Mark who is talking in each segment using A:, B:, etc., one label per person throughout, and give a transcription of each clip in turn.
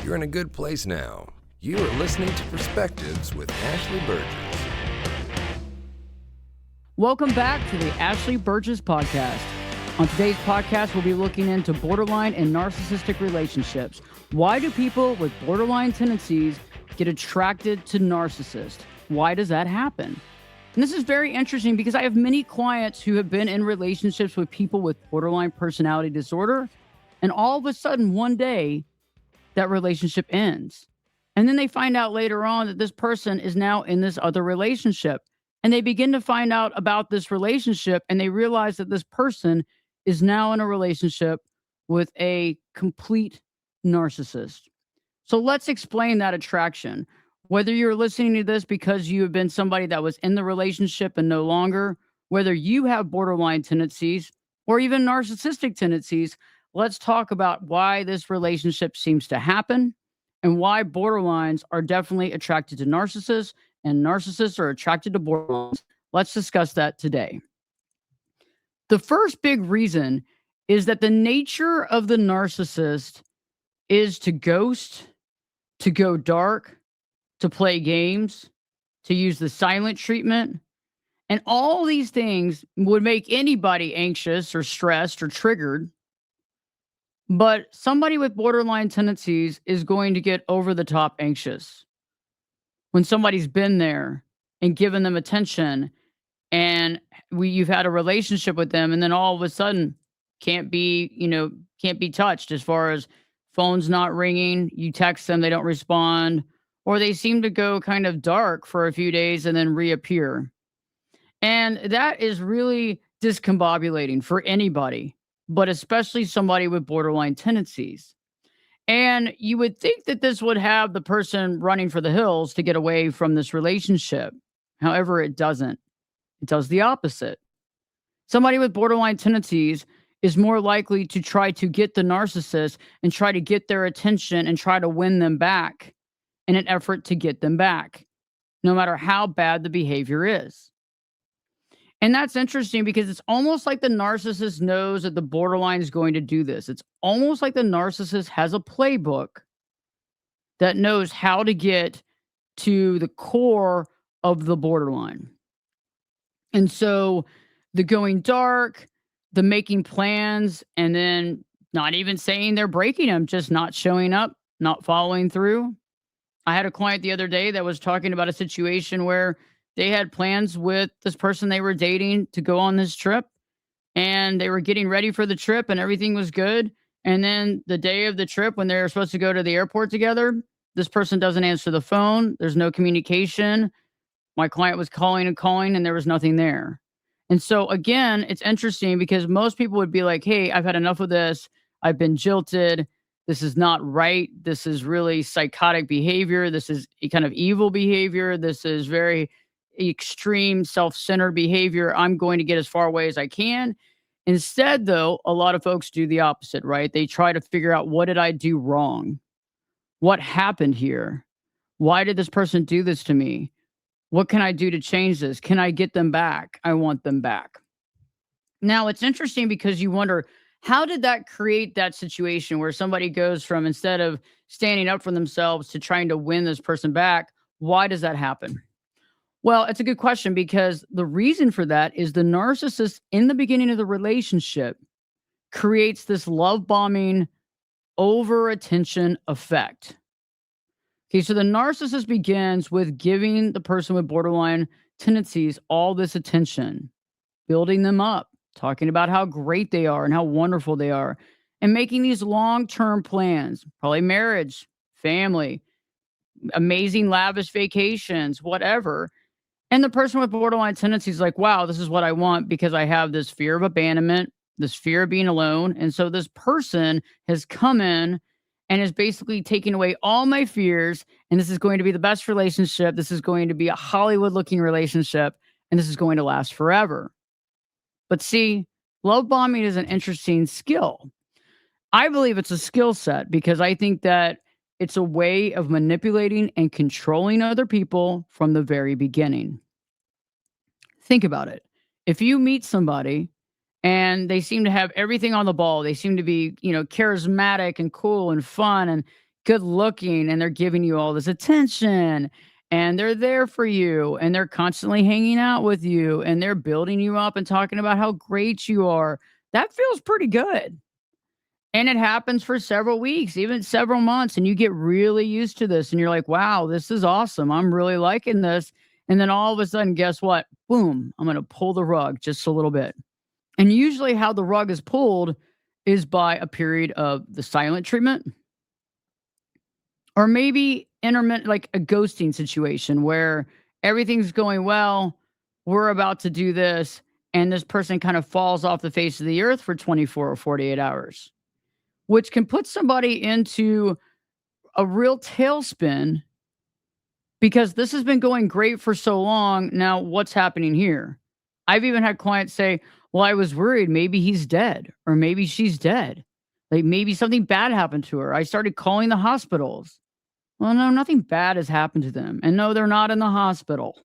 A: You're in a good place now. You are listening to Perspectives with Ashley Burgess.
B: Welcome back to the Ashley Burgess podcast. On today's podcast, we'll be looking into borderline and narcissistic relationships. Why do people with borderline tendencies get attracted to narcissists? Why does that happen? And this is very interesting because I have many clients who have been in relationships with people with borderline personality disorder, and all of a sudden, one day, that relationship ends. And then they find out later on that this person is now in this other relationship. And they begin to find out about this relationship, and they realize that this person is now in a relationship with a complete narcissist. So let's explain that attraction. Whether you're listening to this because you have been somebody that was in the relationship and no longer, whether you have borderline tendencies or even narcissistic tendencies, let's talk about why this relationship seems to happen and why borderlines are definitely attracted to narcissists and narcissists are attracted to borderlines. Let's discuss that today. The first big reason is that the nature of the narcissist is to ghost, to go dark, to play games, to use the silent treatment. And all these things would make anybody anxious or stressed or triggered. But somebody with borderline tendencies is going to get over the top anxious when somebody's been there and given them attention and you've had a relationship with them, and then all of a sudden can't be touched as far as phone's not ringing, you text them, they don't respond, or they seem to go kind of dark for a few days and then reappear. And that is really discombobulating for anybody, but especially somebody with borderline tendencies. And you would think that this would have the person running for the hills to get away from this relationship. However, it doesn't. It does the opposite. Somebody with borderline tendencies is more likely to try to get the narcissist and try to get their attention and try to win them back in an effort to get them back, no matter how bad the behavior is. And that's interesting because it's almost like the narcissist knows that the borderline is going to do this. It's almost like the narcissist has a playbook that knows how to get to the core of the borderline. And so the going dark, the making plans, and then not even saying they're breaking them, just not showing up, not following through. I had a client the other day that was talking about a situation where they had plans with this person they were dating to go on this trip, and they were getting ready for the trip and everything was good. And then the day of the trip when they're supposed to go to the airport together, this person doesn't answer the phone. There's no communication. My client was calling and there was nothing there. And so again, it's interesting because most people would be like, hey, I've had enough of this. I've been jilted. This is not right. This is really psychotic behavior. This is a kind of evil behavior. This is very extreme self-centered behavior. I'm going to get as far away as I can. Instead, though, a lot of folks do the opposite, right? They try to figure out, what did I do wrong? What happened here? Why did this person do this to me? What can I do to change this? Can I get them back? I want them back. Now, it's interesting because you wonder, how did that create that situation where somebody goes from, instead of standing up for themselves, to trying to win this person back? Why does that happen? Well, it's a good question because the reason for that is the narcissist in the beginning of the relationship creates this love bombing over attention effect. Okay, so the narcissist begins with giving the person with borderline tendencies all this attention, building them up, talking about how great they are and how wonderful they are, and making these long-term plans, probably marriage, family, amazing lavish vacations, whatever. And the person with borderline tendencies is like, wow, this is what I want because I have this fear of abandonment, this fear of being alone. And so this person has come in and is basically taking away all my fears. And this is going to be the best relationship. This is going to be a Hollywood looking relationship. And this is going to last forever. But see, love bombing is an interesting skill. I believe it's a skill set because I think that it's a way of manipulating and controlling other people from the very beginning. Think about it. If you meet somebody and they seem to have everything on the ball, they seem to be, charismatic and cool and fun and good looking and they're giving you all this attention and they're there for you and they're constantly hanging out with you and they're building you up and talking about how great you are. That feels pretty good. And it happens for several weeks, even several months, and you get really used to this and you're like, wow, this is awesome. I'm really liking this. And then all of a sudden, guess what? Boom, I'm going to pull the rug just a little bit. And usually, how the rug is pulled is by a period of the silent treatment or maybe intermittent, like a ghosting situation where everything's going well. We're about to do this. And this person kind of falls off the face of the earth for 24 or 48 hours, which can put somebody into a real tailspin because this has been going great for so long. Now, what's happening here? I've even had clients say, well, I was worried maybe he's dead or maybe she's dead. Like maybe something bad happened to her. I started calling the hospitals. Well, no, nothing bad has happened to them. And no, they're not in the hospital.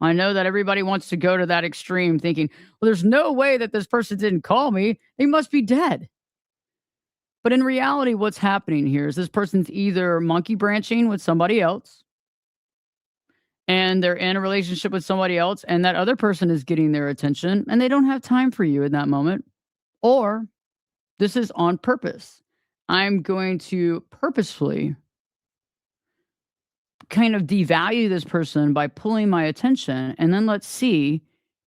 B: I know that everybody wants to go to that extreme thinking, well, there's no way that this person didn't call me. They must be dead. But in reality, what's happening here is this person's either monkey branching with somebody else and they're in a relationship with somebody else and that other person is getting their attention and they don't have time for you in that moment. Or this is on purpose. I'm going to purposefully kind of devalue this person by pulling my attention and then let's see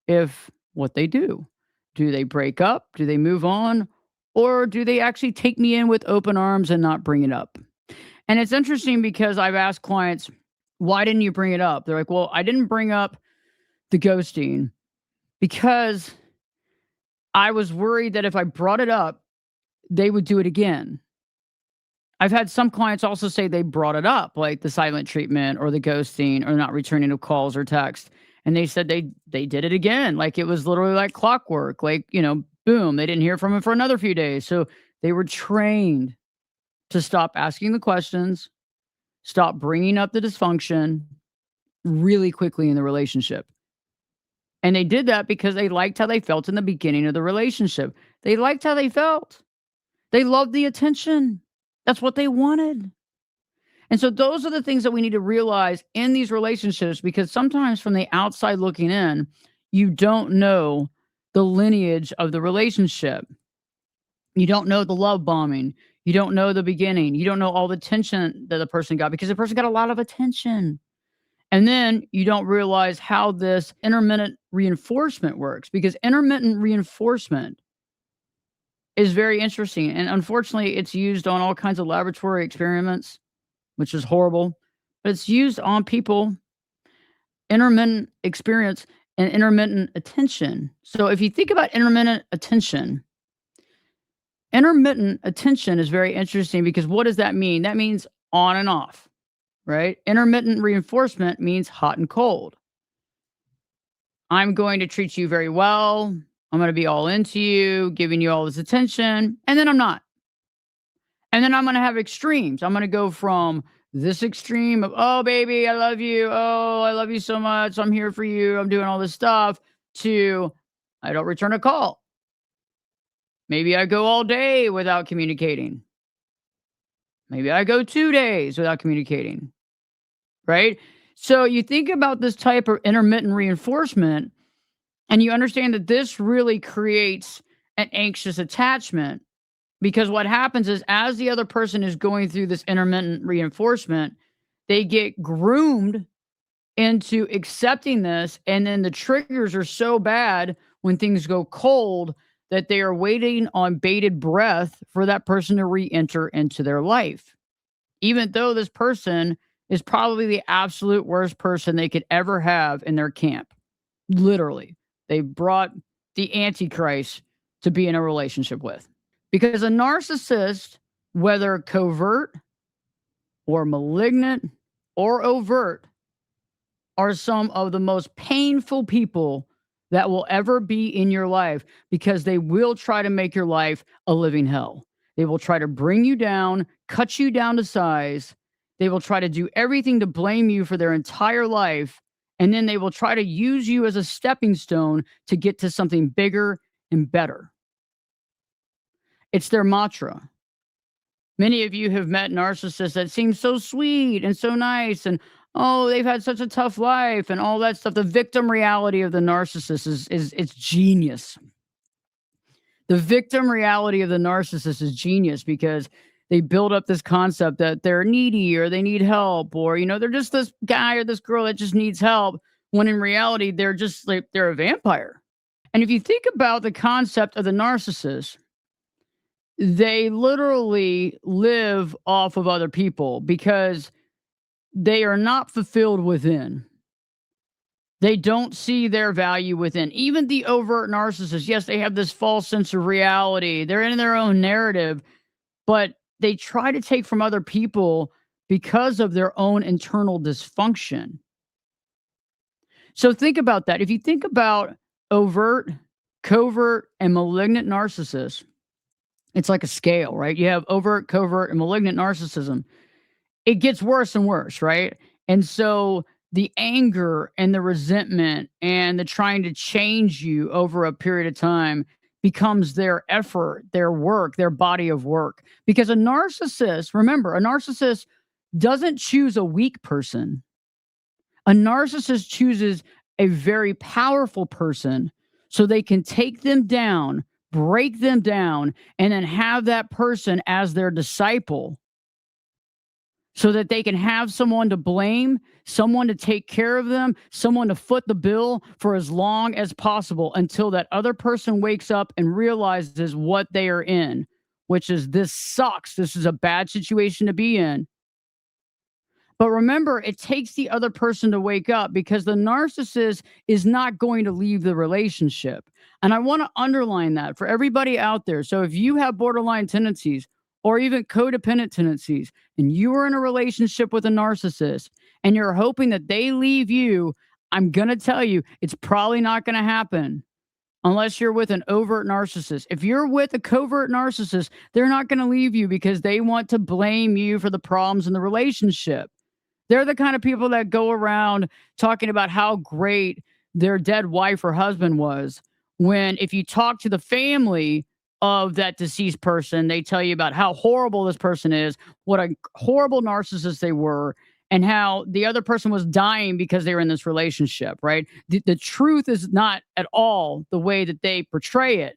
B: if what they do. Do they break up? Do they move on? Or do they actually take me in with open arms and not bring it up? And it's interesting because I've asked clients, why didn't you bring it up? They're like, well, I didn't bring up the ghosting because I was worried that if I brought it up, they would do it again. I've had some clients also say they brought it up, like the silent treatment or the ghosting or not returning of calls or text. And they said they did it again. Like it was literally like clockwork, like, boom, they didn't hear from him for another few days. So they were trained to stop asking the questions, stop bringing up the dysfunction really quickly in the relationship. And they did that because they liked how they felt in the beginning of the relationship. They liked how they felt. They loved the attention. That's what they wanted. And so those are the things that we need to realize in these relationships because sometimes from the outside looking in, you don't know the lineage of the relationship. You don't know the love bombing. You don't know the beginning. You don't know all the tension that the person got because the person got a lot of attention. And then you don't realize how this intermittent reinforcement works because intermittent reinforcement is very interesting. And unfortunately, it's used on all kinds of laboratory experiments, which is horrible, but it's used on people, intermittent experience and intermittent attention. So if you think about intermittent attention is very interesting because what does that mean? That means on and off, right? Intermittent reinforcement means hot and cold. I'm going to treat you very well. I'm going to be all into you, giving you all this attention, and then I'm not. And then I'm going to have extremes. I'm going to go from this extreme of, oh, baby, I love you. Oh, I love you so much. I'm here for you. I'm doing all this stuff to I don't return a call. Maybe I go all day without communicating. Maybe I go 2 days without communicating, right? So you think about this type of intermittent reinforcement and you understand that this really creates an anxious attachment because what happens is as the other person is going through this intermittent reinforcement, they get groomed into accepting this. And then the triggers are so bad when things go cold that they are waiting on bated breath for that person to re-enter into their life. Even though this person is probably the absolute worst person they could ever have in their camp. Literally. They brought the Antichrist to be in a relationship with. Because a narcissist, whether covert or malignant or overt, are some of the most painful people that will ever be in your life because they will try to make your life a living hell. They will try to bring you down, cut you down to size. They will try to do everything to blame you for their entire life. And then they will try to use you as a stepping stone to get to something bigger and better. It's their mantra. Many of you have met narcissists that seem so sweet and so nice, and oh, they've had such a tough life and all that stuff. The victim reality of the narcissist is it's genius. The victim reality of the narcissist is genius because they build up this concept that they're needy or they need help, or they're just this guy or this girl that just needs help, when in reality they're just like they're a vampire. And if you think about the concept of the narcissist, they literally live off of other people because they are not fulfilled within. They don't see their value within. Even the overt narcissist, yes, they have this false sense of reality. They're in their own narrative, but they try to take from other people because of their own internal dysfunction. So think about that. If you think about overt, covert, and malignant narcissists, it's like a scale, right? You have overt, covert, and malignant narcissism. It gets worse and worse, right? And so the anger and the resentment and the trying to change you over a period of time becomes their effort, their work, their body of work. Because a narcissist, remember, a narcissist doesn't choose a weak person. A narcissist chooses a very powerful person so they can take them down, break them down, and then have that person as their disciple so that they can have someone to blame, someone to take care of them, someone to foot the bill for as long as possible until that other person wakes up and realizes what they are in, which is this sucks. This is a bad situation to be in. But remember, it takes the other person to wake up because the narcissist is not going to leave the relationship. And I want to underline that for everybody out there. So if you have borderline tendencies or even codependent tendencies, and you are in a relationship with a narcissist and you're hoping that they leave you, I'm going to tell you, it's probably not going to happen unless you're with an overt narcissist. If you're with a covert narcissist, they're not going to leave you because they want to blame you for the problems in the relationship. They're the kind of people that go around talking about how great their dead wife or husband was, when if you talk to the family of that deceased person, they tell you about how horrible this person is, what a horrible narcissist they were, and how the other person was dying because they were in this relationship, right? The truth is not at all the way that they portray it,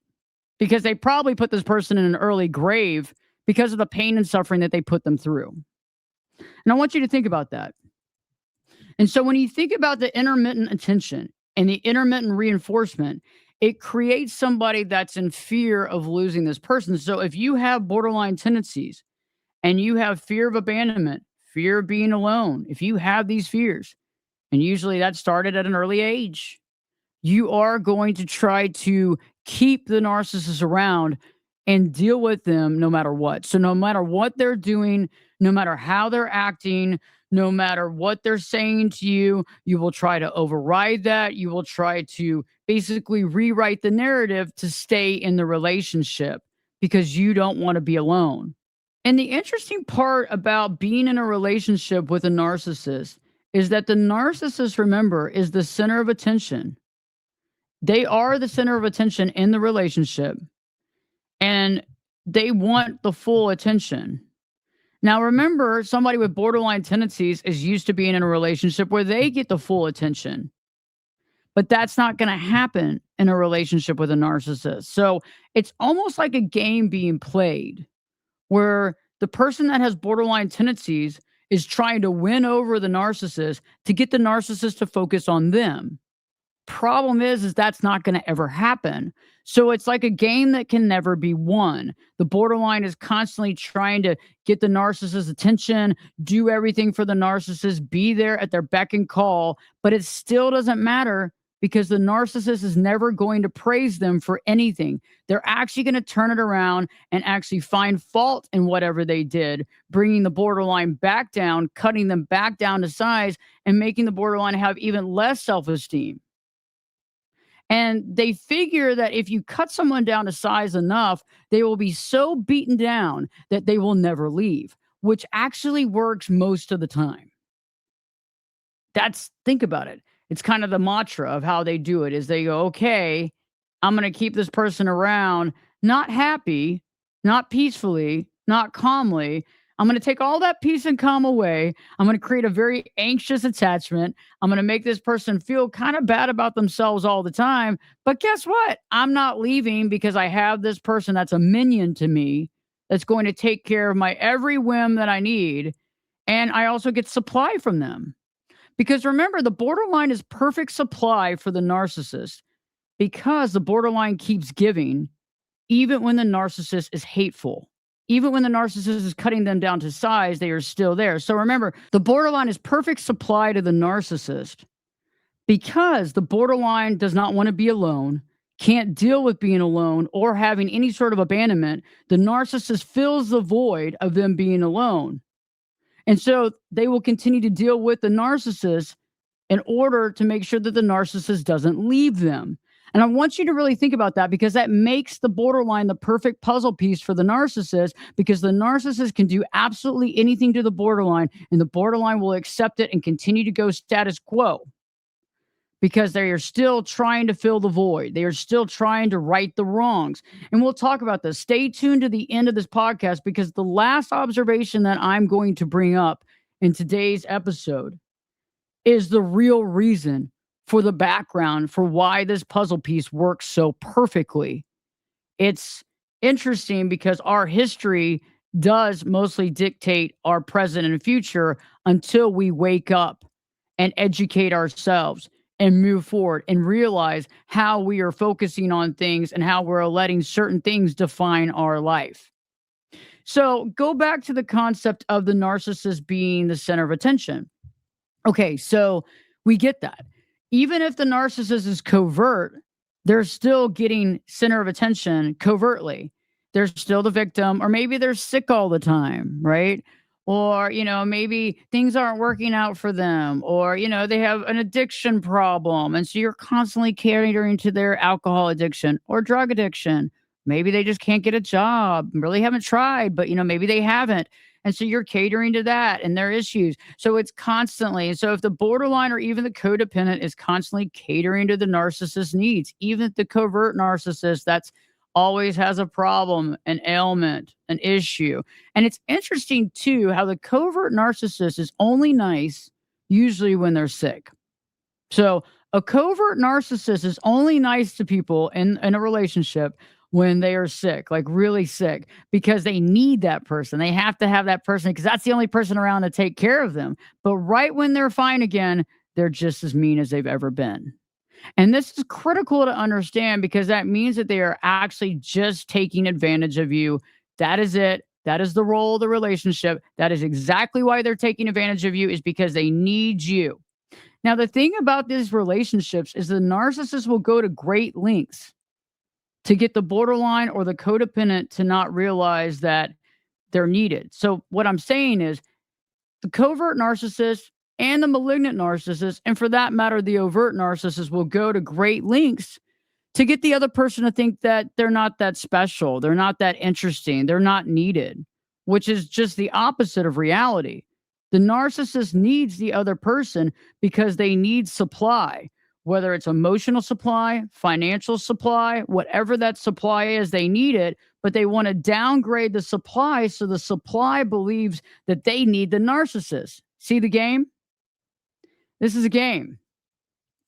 B: because they probably put this person in an early grave because of the pain and suffering that they put them through. And I want you to think about that. And so when you think about the intermittent attention and the intermittent reinforcement, it creates somebody that's in fear of losing this person. So if you have borderline tendencies and you have fear of abandonment, fear of being alone, if you have these fears, and usually that started at an early age, you are going to try to keep the narcissist around and deal with them no matter what. So no matter what they're doing, no matter how they're acting, no matter what they're saying to you, you will try to override that. You will try to basically rewrite the narrative to stay in the relationship because you don't want to be alone. And the interesting part about being in a relationship with a narcissist is that the narcissist, remember, is the center of attention. They are the center of attention in the relationship, and they want the full attention. Now, remember, somebody with borderline tendencies is used to being in a relationship where they get the full attention. But that's not going to happen in a relationship with a narcissist. So it's almost like a game being played where the person that has borderline tendencies is trying to win over the narcissist to get the narcissist to focus on them. Problem is that's not going to ever happen. So it's like a game that can never be won. The borderline is constantly trying to get the narcissist's attention, do everything for the narcissist, be there at their beck and call, but it still doesn't matter because the narcissist is never going to praise them for anything. They're actually going to turn it around and actually find fault in whatever they did, bringing the borderline back down, cutting them back down to size, and making the borderline have even less self-esteem. And they figure that if you cut someone down to size enough, they will be so beaten down that they will never leave, which actually works most of the time. Think about it. It's kind of the mantra of how they do it is they go, okay, I'm going to keep this person around, not happy, not peacefully, not calmly. I'm going to take all that peace and calm away. I'm going to create a very anxious attachment. I'm going to make this person feel kind of bad about themselves all the time. But guess what? I'm not leaving because I have this person that's a minion to me that's going to take care of my every whim that I need. And I also get supply from them. Because remember, the borderline is perfect supply for the narcissist because the borderline keeps giving, even when the narcissist is hateful. Even when the narcissist is cutting them down to size, they are still there. So remember, the borderline is perfect supply to the narcissist because the borderline does not want to be alone, can't deal with being alone or having any sort of abandonment. The narcissist fills the void of them being alone. And so they will continue to deal with the narcissist in order to make sure that the narcissist doesn't leave them. And I want you to really think about that because that makes the borderline the perfect puzzle piece for the narcissist because the narcissist can do absolutely anything to the borderline and the borderline will accept it and continue to go status quo because they are still trying to fill the void. They are still trying to right the wrongs. And we'll talk about this. Stay tuned to the end of this podcast because the last observation that I'm going to bring up in today's episode is the real reason for the background for why this puzzle piece works so perfectly. It's interesting because our history does mostly dictate our present and future until we wake up and educate ourselves and move forward and realize how we are focusing on things and how we're letting certain things define our life. So go back to the concept of the narcissist being the center of attention. Okay, so we get that. Even if the narcissist is covert, they're still getting center of attention covertly. They're still the victim, or maybe they're sick all the time, right? Or, maybe things aren't working out for them, or, they have an addiction problem. And so you're constantly catering to their alcohol addiction or drug addiction. Maybe they just can't get a job, really haven't tried, but, maybe they haven't. And so you're catering to that and their issues. So it's constantly. So if the borderline or even the codependent is constantly catering to the narcissist's needs, even the covert narcissist that's always has a problem, an ailment, an issue. And it's interesting too how the covert narcissist is only nice usually when they're sick. So a covert narcissist is only nice to people in a relationship when they are sick, like really sick, because they need that person. They have to have that person because that's the only person around to take care of them. But right when they're fine again, they're just as mean as they've ever been. And this is critical to understand because that means that they are actually just taking advantage of you. That is it. That is the role of the relationship. That is exactly why they're taking advantage of you, is because they need you. Now, the thing about these relationships is the narcissist will go to great lengths to get the borderline or the codependent to not realize that they're needed. So what I'm saying is the covert narcissist and the malignant narcissist, and for that matter, the overt narcissist, will go to great lengths to get the other person to think that they're not that special, they're not that interesting, they're not needed, which is just the opposite of reality. The narcissist needs the other person because they need supply, whether it's emotional supply, financial supply, whatever that supply is, they need it, but they want to downgrade the supply so the supply believes that they need the narcissist. See the game? This is a game,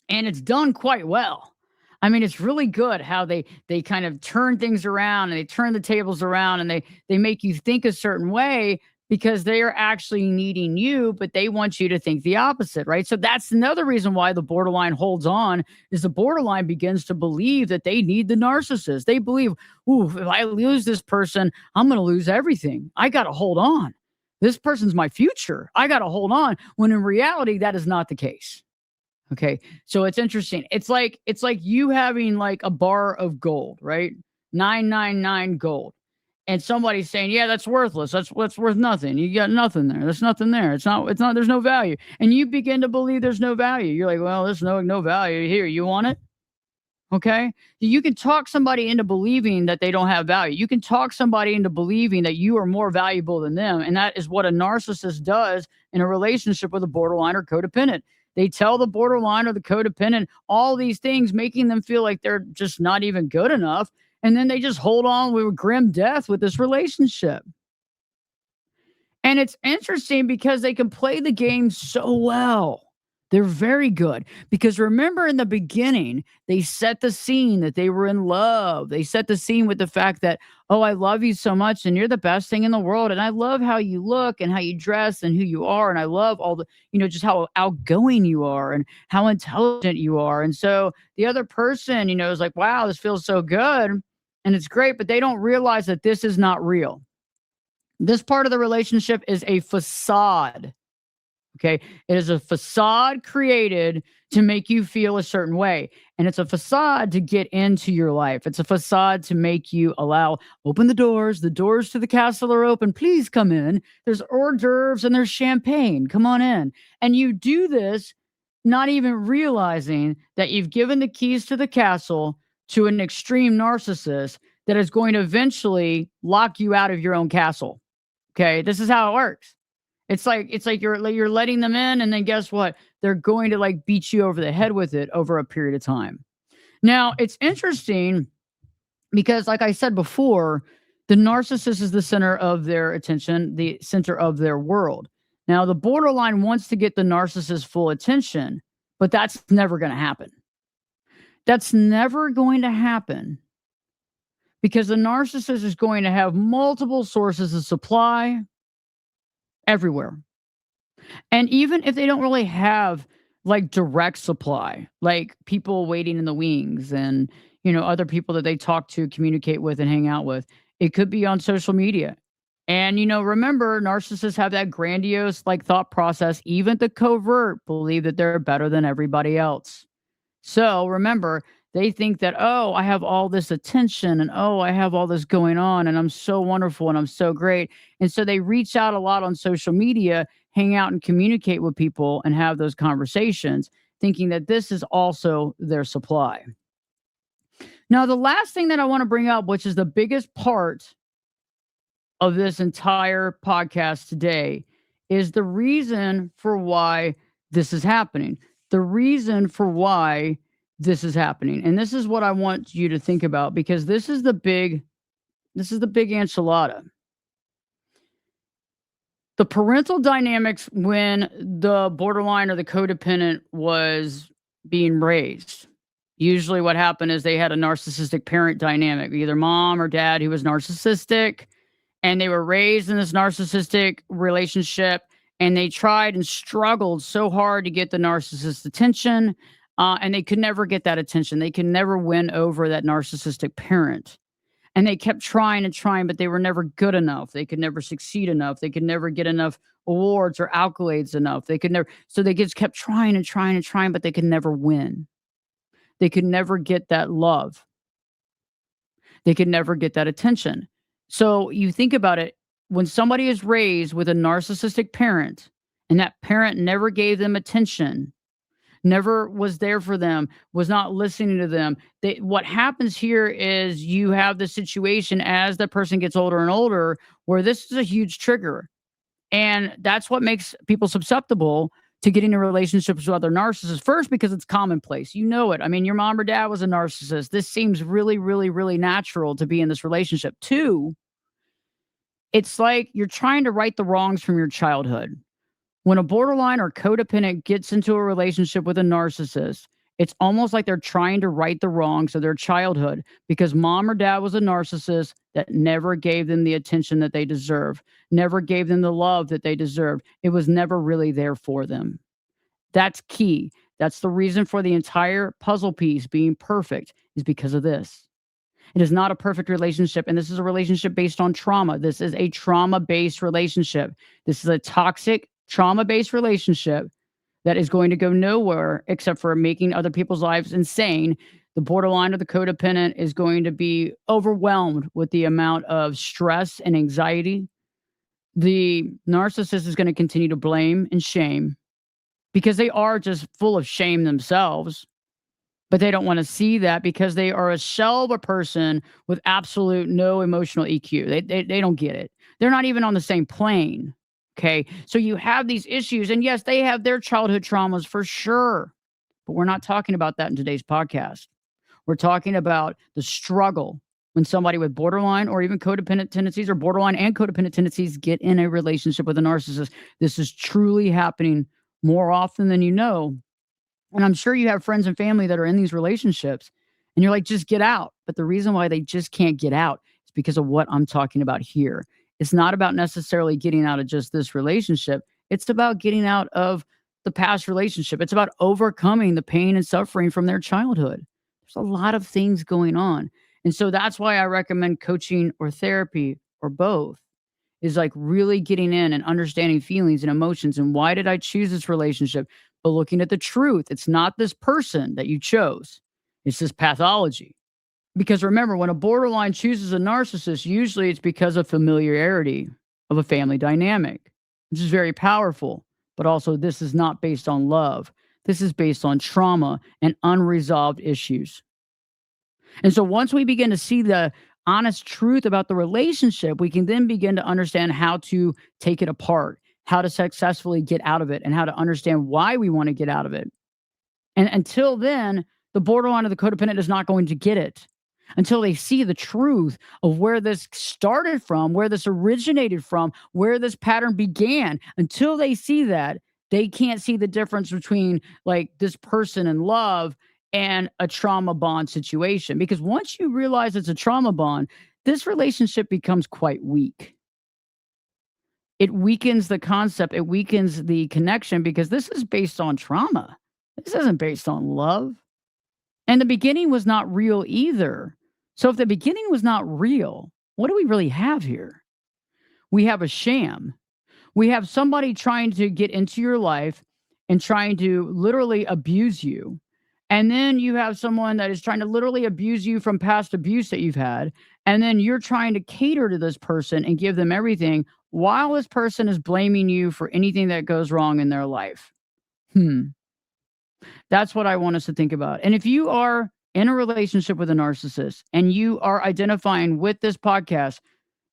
B: and it's done quite well. I mean, it's really good how they kind of turn things around and they turn the tables around and they make you think a certain way because they are actually needing you, but they want you to think the opposite, right? So that's another reason why the borderline holds on, is the borderline begins to believe that they need the narcissist. They believe, ooh, if I lose this person, I'm going to lose everything. I got to hold on. This person's my future. I got to hold on. When in reality, that is not the case. Okay. So it's interesting. It's like you having like a bar of gold, right? 999 gold. And somebody's saying, yeah, that's worthless. That's worth nothing. You got nothing there. There's nothing there. It's not, there's no value. And you begin to believe there's no value. You're like, well, there's no value here. You want it? Okay. You can talk somebody into believing that they don't have value. You can talk somebody into believing that you are more valuable than them. And that is what a narcissist does in a relationship with a borderline or codependent. They tell the borderline or the codependent all these things, making them feel like they're just not even good enough. And then they just hold on with grim death with this relationship. And it's interesting because they can play the game so well. They're very good because remember in the beginning, they set the scene that they were in love. They set the scene with the fact that, oh, I love you so much and you're the best thing in the world. And I love how you look and how you dress and who you are. And I love all the, just how outgoing you are and how intelligent you are. And so the other person, is like, wow, this feels so good and it's great, but they don't realize that this is not real. This part of the relationship is a facade. Okay. It is a facade created to make you feel a certain way. And it's a facade to get into your life. It's a facade to make you open the doors. The doors to the castle are open. Please come in. There's hors d'oeuvres and there's champagne. Come on in. And you do this not even realizing that you've given the keys to the castle to an extreme narcissist that is going to eventually lock you out of your own castle. Okay. This is how it works. It's like you're letting them in, and then guess what? They're going to beat you over the head with it over a period of time. Now, it's interesting because, like I said before, the narcissist is the center of their attention, the center of their world. Now, the borderline wants to get the narcissist's full attention, but that's never going to happen. That's never going to happen because the narcissist is going to have multiple sources of supply everywhere. And even if they don't really have direct supply, like people waiting in the wings and, other people that they talk to, communicate with, and hang out with, it could be on social media. And, remember, narcissists have that grandiose thought process, even the covert believe that they're better than everybody else. So remember, they think that, oh, I have all this attention and, oh, I have all this going on and I'm so wonderful and I'm so great. And so they reach out a lot on social media, hang out and communicate with people and have those conversations, thinking that this is also their supply. Now, the last thing that I want to bring up, which is the biggest part of this entire podcast today, is the reason for why this is happening. The reason for why this is happening. And this is what I want you to think about because this is the big enchilada. The parental dynamics when the borderline or the codependent was being raised. Usually what happened is they had a narcissistic parent dynamic, either mom or dad who was narcissistic, and they were raised in this narcissistic relationship, and they tried and struggled so hard to get the narcissist's attention. And they could never get that attention. They could never win over that narcissistic parent. And they kept trying and trying, but they were never good enough. They could never succeed enough. They could never get enough awards or accolades enough. They could never. So they just kept trying and trying and trying, but they could never win. They could never get that love. They could never get that attention. So you think about it, when somebody is raised with a narcissistic parent and that parent never gave them attention, never was there for them, was not listening to them. What happens here is you have the situation as the person gets older and older where this is a huge trigger. And that's what makes people susceptible to getting in relationships with other narcissists. First, because it's commonplace. You know it. I mean, your mom or dad was a narcissist. This seems really, really, really natural to be in this relationship. Two, it's like you're trying to right the wrongs from your childhood. When a borderline or codependent gets into a relationship with a narcissist, it's almost like they're trying to right the wrongs of their childhood because mom or dad was a narcissist that never gave them the attention that they deserve, never gave them the love that they deserved. It was never really there for them. That's key. That's the reason for the entire puzzle piece being perfect is because of this. It is not a perfect relationship, and this is a relationship based on trauma. This is a trauma-based relationship. This is a toxic, trauma-based relationship that is going to go nowhere except for making other people's lives insane. The borderline or the codependent is going to be overwhelmed with the amount of stress and anxiety. The narcissist is going to continue to blame and shame because they are just full of shame themselves, but they don't want to see that because they are a shell of a person with absolute no emotional EQ. They don't get it. They're not even on the same plane. Okay. So you have these issues, and yes, they have their childhood traumas for sure, but we're not talking about that in today's podcast. We're talking about the struggle when somebody with borderline or even codependent tendencies or borderline and codependent tendencies get in a relationship with a narcissist. This is truly happening more often than you know. And I'm sure you have friends and family that are in these relationships and you're like, just get out. But the reason why they just can't get out is because of what I'm talking about here. It's not about necessarily getting out of just this relationship. It's about getting out of the past relationship. It's about overcoming the pain and suffering from their childhood. There's a lot of things going on. And so that's why I recommend coaching or therapy or both, is like really getting in and understanding feelings and emotions and why did I choose this relationship, but looking at the truth. It's not this person that you chose. It's this pathology. Because remember, when a borderline chooses a narcissist, usually it's because of familiarity of a family dynamic, which is very powerful. But also, this is not based on love. This is based on trauma and unresolved issues. And so once we begin to see the honest truth about the relationship, we can then begin to understand how to take it apart, how to successfully get out of it, and how to understand why we want to get out of it. And until then, the borderline or the codependent is not going to get it until they see the truth of where this started from, where this originated from, where this pattern began. Until they see that, they can't see the difference between like this person in love and a trauma bond situation. Because once you realize it's a trauma bond, this relationship becomes quite weak. It weakens the concept, it weakens the connection because this is based on trauma. This isn't based on love. And the beginning was not real either. So if the beginning was not real, what do we really have here? We have a sham. We have somebody trying to get into your life and trying to literally abuse you. And then you have someone that is trying to literally abuse you from past abuse that you've had. And then you're trying to cater to this person and give them everything while this person is blaming you for anything that goes wrong in their life. That's what I want us to think about. And if you are in a relationship with a narcissist and you are identifying with this podcast,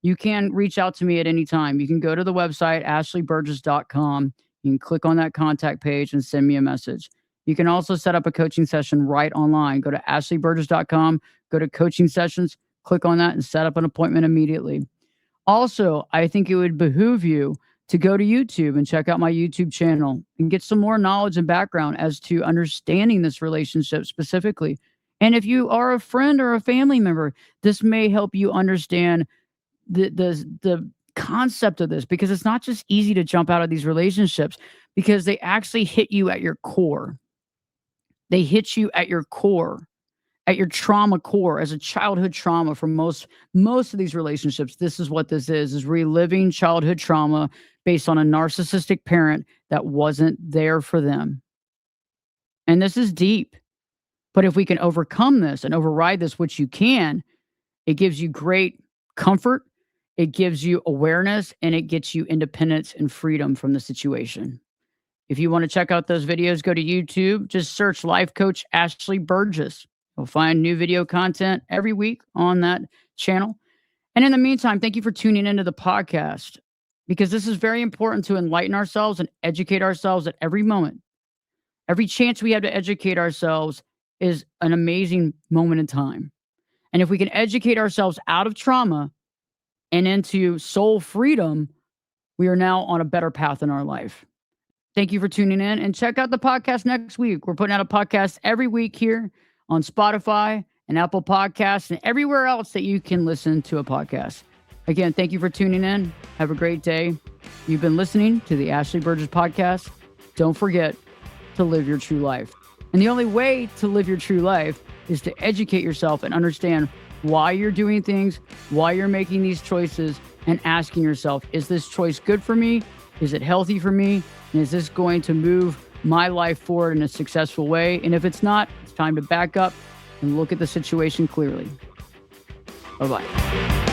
B: you can reach out to me at any time. You can go to the website, ashleyburgess.com. You can click on that contact page and send me a message. You can also set up a coaching session right online. Go to ashleyburgess.com, go to coaching sessions, click on that and set up an appointment immediately. Also, I think it would behoove you to go to YouTube and check out my YouTube channel and get some more knowledge and background as to understanding this relationship specifically. And if you are a friend or a family member, this may help you understand the concept of this, because it's not just easy to jump out of these relationships because they actually hit you at your core. They hit you at your core, at your trauma core, as a childhood trauma for most of these relationships. This is what this is reliving childhood trauma based on a narcissistic parent that wasn't there for them. And this is deep. But if we can overcome this and override this, which you can, it gives you great comfort, it gives you awareness, and it gets you independence and freedom from the situation. If you want to check out those videos, go to YouTube, just search Life Coach Ashley Burgess. You'll find new video content every week on that channel. And in the meantime, thank you for tuning into the podcast, because this is very important to enlighten ourselves and educate ourselves at every moment. Every chance we have to educate ourselves is an amazing moment in time. And if we can educate ourselves out of trauma and into soul freedom, we are now on a better path in our life. Thank you for tuning in, and check out the podcast next week. We're putting out a podcast every week here on Spotify and Apple Podcasts and everywhere else that you can listen to a podcast. Again, thank you for tuning in. Have a great day. You've been listening to the Ashley Burgess Podcast. Don't forget to live your true life. And the only way to live your true life is to educate yourself and understand why you're doing things, why you're making these choices, and asking yourself, is this choice good for me? Is it healthy for me? And is this going to move my life forward in a successful way? And if it's not, it's time to back up and look at the situation clearly. Bye-bye.